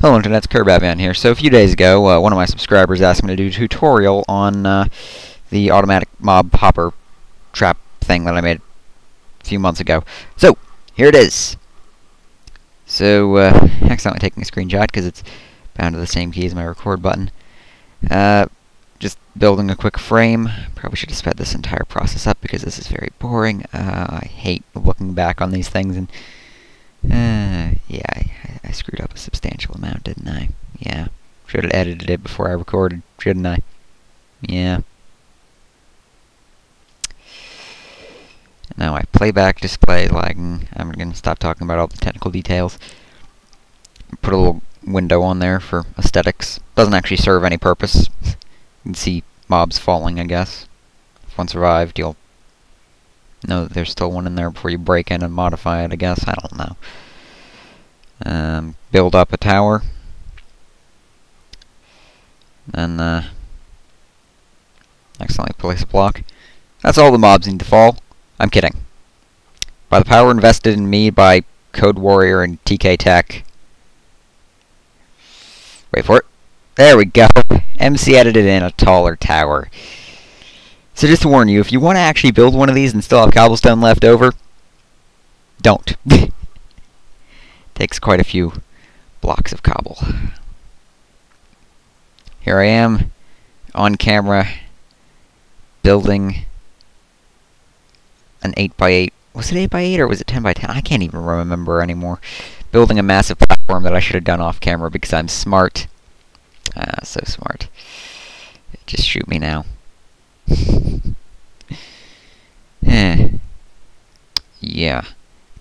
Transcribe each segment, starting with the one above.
Hello Internet, it's KirbAvion here. So a few days ago, one of my subscribers asked me to do a tutorial on the automatic mob hopper trap thing that I made a few months ago. So, here it is. So, accidentally taking a screenshot because it's bound to the same key as my record button. Just building a quick frame. Probably should have sped this entire process up because this is very boring. I hate looking back on these things and yeah, I screwed up a substantial amount, didn't I? Yeah. Should have edited it before I recorded, shouldn't I? Yeah. Now I playback display lagging. I'm gonna stop talking about all the technical details. Put a little window on there for aesthetics. Doesn't actually serve any purpose. You can see mobs falling, I guess. If one survived, you'll know that there's still one in there before you break in and modify it, I guess. I don't know. Build up a tower. Then, accidentally place a block. That's all the mobs need to fall. I'm kidding. By the power invested in me by Code Warrior and TK Tech. Wait for it. There we go. MC edited in a taller tower. So just to warn you, if you want to actually build one of these and still have cobblestone left over, don't. Takes quite a few blocks of cobble. Here I am, on camera, building an 8x8. Was it 8x8 or was it 10x10? I can't even remember anymore. Building a massive platform that I should have done off camera because I'm smart. So smart. Just shoot me now. Yeah.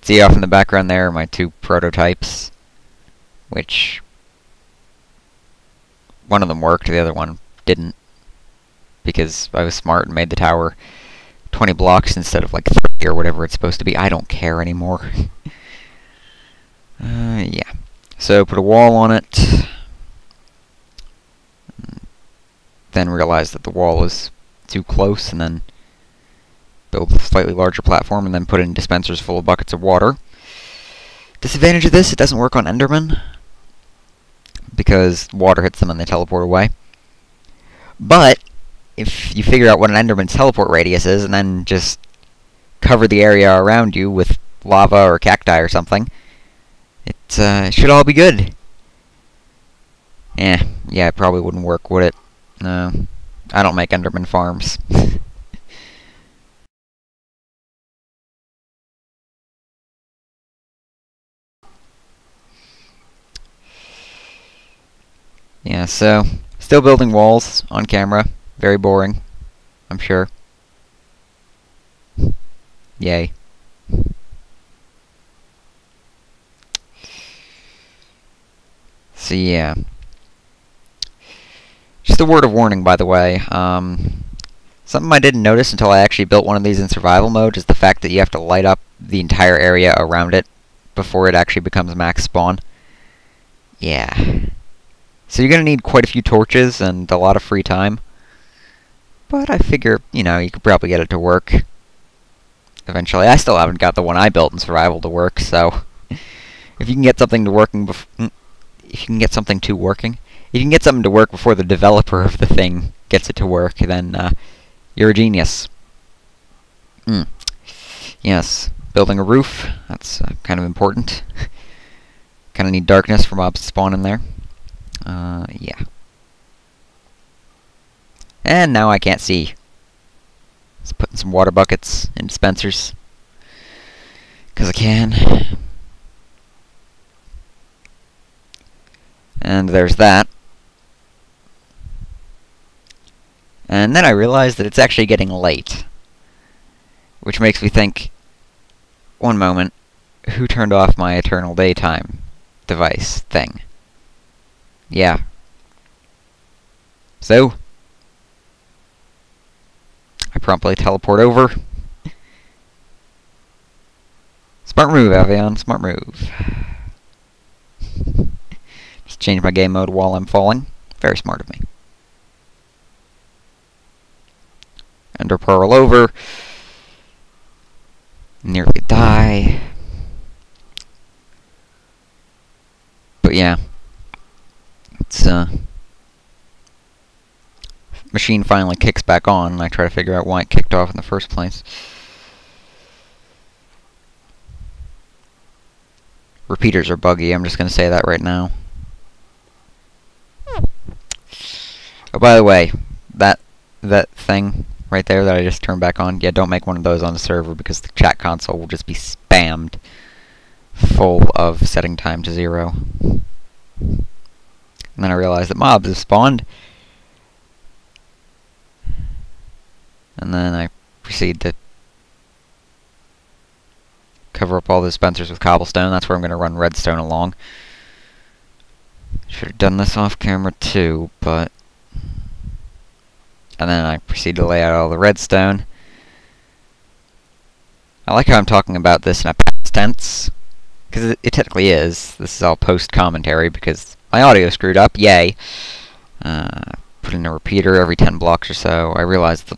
See off in the background there are my two prototypes, which one of them worked, the other one didn't, because I was smart and made the tower 20 blocks instead of like 30 or whatever it's supposed to be. I don't care anymore. Yeah. So put a wall on it, then realize that the wall is too close, and then build a slightly larger platform, and then put in dispensers full of buckets of water. Disadvantage of this, it doesn't work on Endermen, because water hits them and they teleport away. But, if you figure out what an Enderman's teleport radius is, and then just cover the area around you with lava or cacti or something, it should all be good. Yeah, it probably wouldn't work, would it? No. I don't make Enderman farms. Yeah, so, still building walls on camera. Very boring, I'm sure. Yay. So yeah. Just a word of warning, by the way. Something I didn't notice until I actually built one of these in survival mode is the fact that you have to light up the entire area around it before it actually becomes max spawn. Yeah. So you're going to need quite a few torches and a lot of free time. But I figure, you know, you could probably get it to work eventually. I still haven't got the one I built in survival to work, so if you can get something to working if you can get something to work before the developer of the thing gets it to work, then you're a genius. Yes, building a roof, that's kind of important. Kind of need darkness for mobs to spawn in there. Yeah. And now I can't see. Just putting some water buckets in dispensers. 'Cause I can. And there's that. And then I realized that it's actually getting late. Which makes me think, one moment, who turned off my eternal daytime device thing? Yeah. So, I promptly teleport over. Smart move, Avion. Smart move. Just change my game mode while I'm falling. Very smart of me. Ender Pearl over. Nearly die. But yeah. machine finally kicks back on, and I try to figure out why it kicked off in the first place. Repeaters are buggy, I'm just going to say that right now. Oh, by the way, that thing right there that I just turned back on, yeah, don't make one of those on the server because the chat console will just be spammed full of setting time to 0. And then I realized that mobs have spawned. And then I proceed to cover up all the dispensers with cobblestone. That's where I'm going to run redstone along. Should have done this off camera too, but... And then I proceed to lay out all the redstone. I like how I'm talking about this in a past tense, because it technically is. This is all post-commentary, because my audio screwed up, yay. Put in a repeater every 10 blocks or so. I realized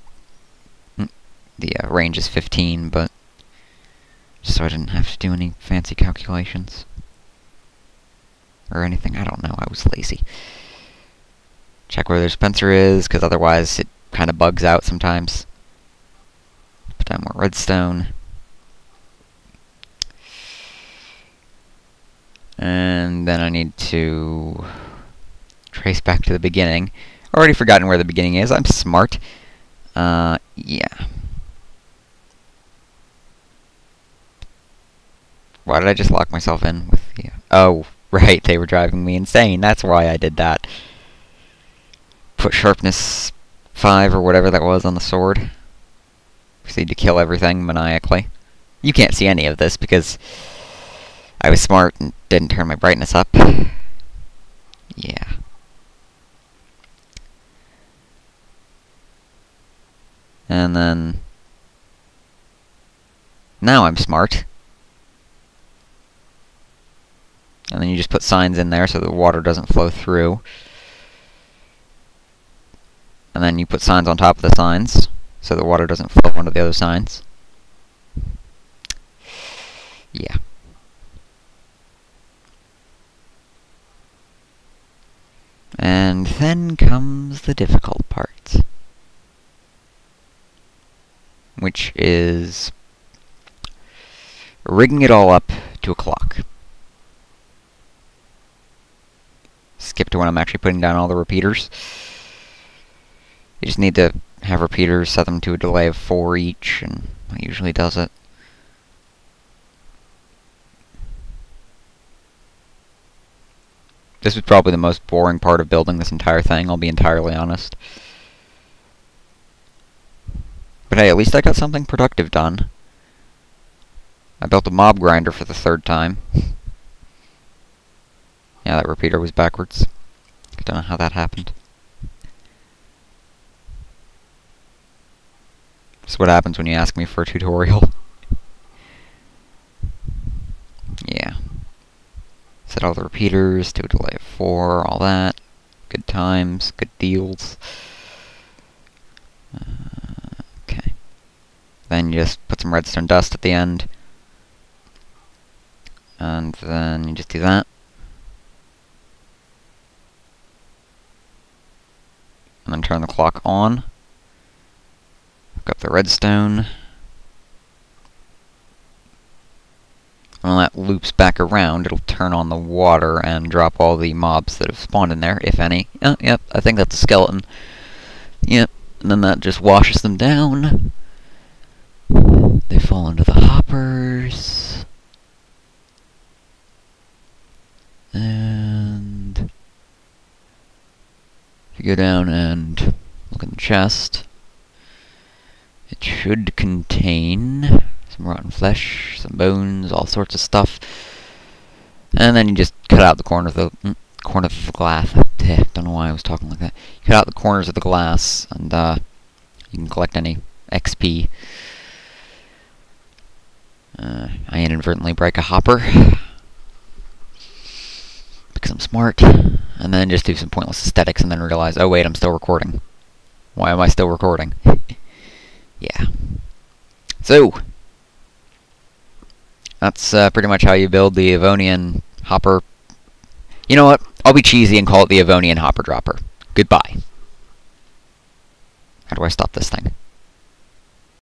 the range is 15, but just so I didn't have to do any fancy calculations. Or anything, I don't know, I was lazy. Check where the dispenser is, because otherwise it kind of bugs out sometimes. Put down more redstone. And then I need to trace back to the beginning. Already forgotten where the beginning is, I'm smart. Yeah. Why did I just lock myself in with the... Oh, right, they were driving me insane, that's why I did that. Put sharpness 5 or whatever that was on the sword. Proceed to kill everything maniacally. You can't see any of this because I was smart and didn't turn my brightness up. Yeah. And then... Now I'm smart. And then you just put signs in there so the water doesn't flow through. And then you put signs on top of the signs, so the water doesn't flow onto the other signs. Yeah. And then comes the difficult part, which is rigging it all up to a clock. Skip to when I'm actually putting down all the repeaters. You just need to have repeaters, set them to a delay of 4 each, and that usually does it. This was probably the most boring part of building this entire thing, I'll be entirely honest. But hey, at least I got something productive done. I built a mob grinder for the 3rd time. Yeah, that repeater was backwards. I don't know how that happened. This is what happens when you ask me for a tutorial. Yeah. Set all the repeaters to a delay of 4, all that. Good times, good deals. Okay. Then you just put some redstone dust at the end. And then you just do that. And then turn the clock on. Hook up the redstone. When that loops back around, it'll turn on the water and drop all the mobs that have spawned in there, if any. Oh, yep, I think that's a skeleton. Yep, and then that just washes them down. They fall into the hoppers. And if you go down and look in the chest, it should contain some rotten flesh, some bones, all sorts of stuff. And then you just cut out the corner of the glass. Don't know why I was talking like that. You cut out the corners of the glass, and you can collect any XP. I inadvertently break a hopper because I'm smart, and then just do some pointless aesthetics, and then realize, oh wait, I'm still recording. Why am I still recording? Yeah. So, that's pretty much how you build the Avonian hopper. You know what? I'll be cheesy and call it the Avonian hopper dropper. Goodbye. do I stop this thing?